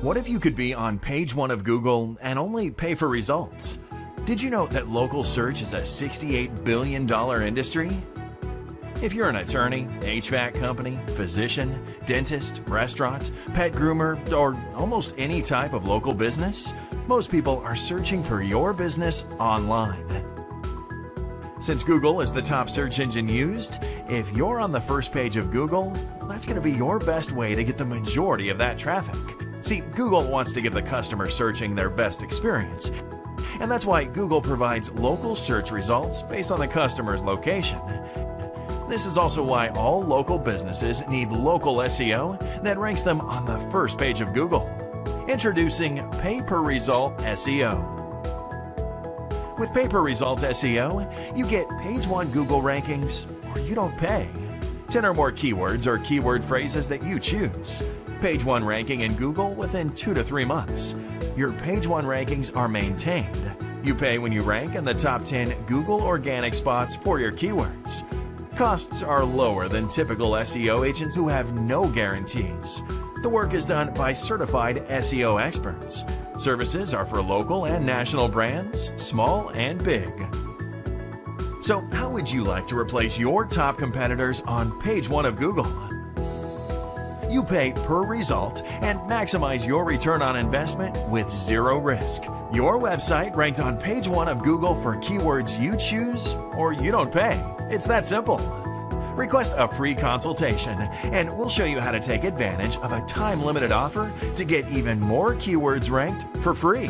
What if you could be on page 1 of Google and only pay for results? Did you know that local search is a $68 billion industry? If you're an attorney, HVAC company, physician, dentist, restaurant, pet groomer, or almost any type of local business, most people are searching for your business online. Since Google is the top search engine used, if you're on the first page of Google, that's going to be your best way to get the majority of that traffic. See, Google wants to give the customer searching their best experience, and that's why Google provides local search results based on the customer's location. This is also why all local businesses need local SEO that ranks them on the first page of Google. Introducing Pay Per Result SEO. With Pay Per Result SEO, you get page 1 Google rankings, or you don't pay. 10 or more keywords or keyword phrases that you choose. Page 1 ranking in Google within 2 to 3 months. Your page 1 rankings are maintained. You pay when you rank in the top 10 Google organic spots for your keywords. Costs are lower than typical SEO agents who have no guarantees. The work is done by certified SEO experts. Services are for local and national brands, small and big. So, how would you like to replace your top competitors on page 1 of Google? You pay per result and maximize your return on investment with zero risk. Your website ranked on page 1 of Google for keywords you choose, or you don't pay. It's that simple. Request a free consultation, and we'll show you how to take advantage of a time-limited offer to get even more keywords ranked for free.